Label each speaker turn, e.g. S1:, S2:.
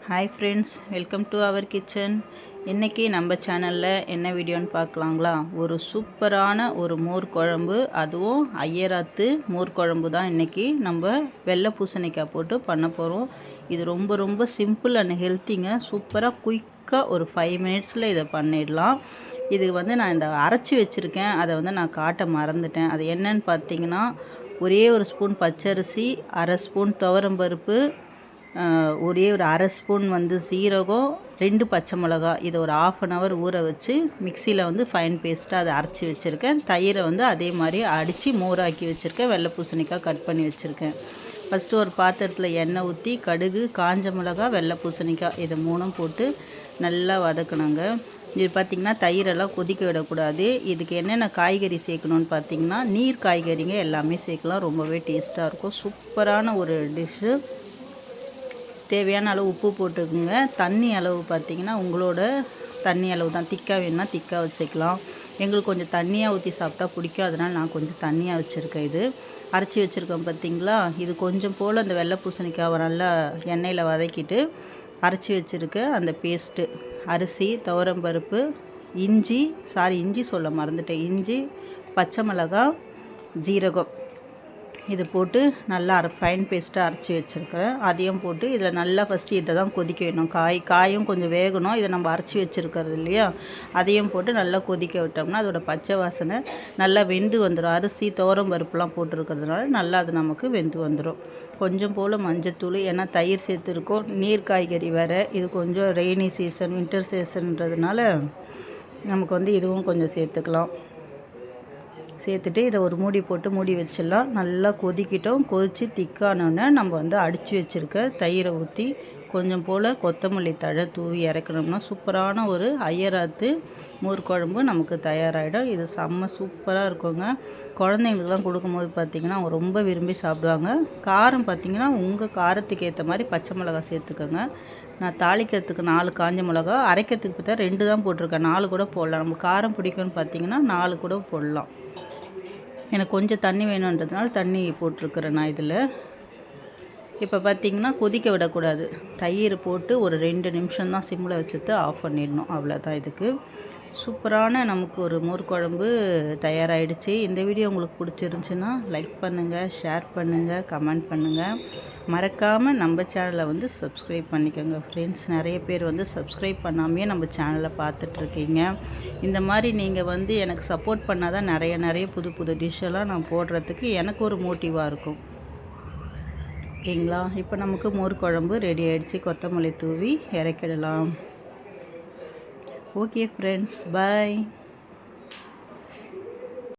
S1: Hi friends, welcome to our kitchen. இன்றைக்கி நம்ம சேனலில் என்ன வீடியோன்னு பார்க்கலாங்களா? ஒரு சூப்பரான ஒரு மோர் குழம்பு, அதுவும் ஐயராத்து மோர் குழம்பு தான் இன்றைக்கி நம்ம வெள்ளை பூசணிக்காய் போட்டு பண்ண போகிறோம். இது ரொம்ப ரொம்ப சிம்பிள் அண்ட் ஹெல்த்திங்க. சூப்பராக குயிக்காக ஒரு 5 மினிட்ஸில் இதை பண்ணிடலாம். இது நான் இந்த அரைச்சி வச்சுருக்கேன், அதை நான் காட்ட மறந்துட்டேன். அது என்னன்னு பார்த்தீங்கன்னா, ஒரே ஒரு ஸ்பூன் பச்சரிசி, அரை ஸ்பூன் துவரம்பருப்பு, ஒரே ஒரு அரை ஸ்பூன் சீரகம், 2 பச்சை மிளகா. இதை ஒரு 1/2 hour ஊற வச்சு மிக்சியில் ஃபைன் பேஸ்ட்டாக அதை அரைச்சி வச்சுருக்கேன். தயிரை அதே மாதிரி அடித்து மோராக்கி வச்சுருக்கேன். வெள்ளை பூசணிக்காய் கட் பண்ணி வச்சுருக்கேன். ஃபஸ்ட்டு ஒரு பாத்திரத்தில் எண்ணெய் ஊற்றி கடுகு, காஞ்ச மிளகா, வெள்ளை பூசணிக்காய் இதை 3 போட்டு நல்லா வதக்கணுங்க. இது பார்த்திங்கன்னா தயிரெல்லாம் கொதிக்க விடக்கூடாது. இதுக்கு என்னென்ன காய்கறி சேர்க்கணுன்னு பார்த்திங்கன்னா, நீர் காய்கறிங்க எல்லாமே சேர்க்கலாம். ரொம்பவே டேஸ்ட்டாக இருக்கும். சூப்பரான ஒரு டிஷ்ஷு. தேவையான அளவு உப்பு போட்டுக்குங்க. தண்ணி அளவு பார்த்திங்கன்னா உங்களோட தண்ணி அளவு தான். திக்காக வேணுன்னா திக்காக வச்சுக்கலாம். எங்களுக்கு கொஞ்சம் தண்ணியாக ஊற்றி சாப்பிட்டா பிடிக்கும், அதனால் நான் கொஞ்சம் தண்ணியாக வச்சுருக்கேன். இது அரைச்சி வச்சுருக்கேன் பார்த்திங்களா. இது கொஞ்சம் போல் அந்த வெள்ளை பூசணிக்காவை நல்லா எண்ணெயில் வதக்கிட்டு அரைச்சி வச்சுருக்கேன். அந்த பேஸ்ட்டு அரிசி, துவரம்பருப்பு, இஞ்சி சொல்ல மறந்துட்டேன். இஞ்சி, பச்சை மிளகாய், ஜீரகம் இது போட்டு நல்லா ஃபைன் பேஸ்ட்டாக அரைச்சி வச்சுருக்கிறேன். அதையும் போட்டு இதில் நல்லா ஃபஸ்ட்டு இதை தான் கொதிக்க வேணும். காயும் கொஞ்சம் வேகணும். இதை நம்ம அரைச்சி வச்சுருக்கிறது இல்லையா, அதையும் போட்டு நல்லா கொதிக்க விட்டோம்னா அதோட பச்சை வாசனை நல்லா வெந்து வந்துடும். அரிசி, துவரம் பருப்புலாம் போட்டிருக்கிறதுனால நல்லா அது நமக்கு வெந்து வந்துடும். கொஞ்சம் போல் மஞ்சத்தூள், ஏன்னா தயிர் சேர்த்துருக்கோம். நீர் காய்கறி வேறு. இது கொஞ்சம் ரெய்னி சீசன், வின்டர் சீசன்றதுனால நமக்கு இதுவும் கொஞ்சம் சேர்த்துக்கலாம். சேர்த்துட்டு இதை ஒரு மூடி போட்டு மூடி வச்சிடலாம். நல்லா கொதிக்கிட்டோம். கொதித்து திக்கானோடனே நம்ம அடித்து வச்சுருக்க தயிரை ஊற்றி கொஞ்சம் போல் கொத்தமல்லி தழை தூவி இறக்கணும்னா சூப்பரான ஒரு ஐயராத்து மோர் குழம்பு நமக்கு தயாராகிடும். இது செம்ம சூப்பராக இருக்குங்க. குழந்தைங்களுக்குலாம் கொடுக்கும்போது பார்த்திங்கன்னா அவங்க ரொம்ப விரும்பி சாப்பிடுவாங்க. காரம் பார்த்திங்கன்னா உங்கள் காரத்துக்கு ஏற்ற மாதிரி பச்சை மிளகாய் சேர்த்துக்கோங்க. நான் தாளிக்கிறதுக்கு 4 காஞ்ச மிளகா, அரைக்கிறதுக்கு பார்த்தா 2 தான் போட்டிருக்கேன். 4 கூட போடலாம். நம்ம காரம் பிடிக்கும்னு பார்த்திங்கன்னா 4 கூட போடலாம். எனக்கு கொஞ்சம் தண்ணி வேணுன்றதுனால தண்ணி போட்டிருக்கிறேன் நான் இதில். இப்போ பார்த்திங்கன்னா கொதிக்க விடக்கூடாது. தயிர் போட்டு ஒரு 2 நிமிஷம் தான் சிம்மில் வச்சுட்டு ஆஃப் பண்ணிடணும். அவ்வளோதான். இதுக்கு சூப்பரான நமக்கு ஒரு மோர் குழம்பு தயாராகிடுச்சு. இந்த வீடியோ உங்களுக்கு பிடிச்சிருந்துச்சின்னா லைக் பண்ணுங்கள், ஷேர் பண்ணுங்கள், கமெண்ட் பண்ணுங்கள். மறக்காமல் நம்ம சேனலை சப்ஸ்கிரைப் பண்ணிக்கோங்க ஃப்ரெண்ட்ஸ். நிறைய பேர் சப்ஸ்கிரைப் பண்ணாமையே நம்ம சேனலை பார்த்துட்ருக்கீங்க. இந்த மாதிரி நீங்கள் எனக்கு சப்போர்ட் பண்ணால் தான் நிறைய புது புது டிஷ்ஷெல்லாம் நான் போடுறதுக்கு எனக்கு ஒரு மோட்டிவாக இருக்கும். ஓகேங்களா? இப்போ நமக்கு மோர் குழம்பு ரெடி ஆகிடுச்சு. கொத்தமல்லி தூவி இறக்கிடலாம். ஓகே ஃப்ரெண்ட்ஸ், பாய்.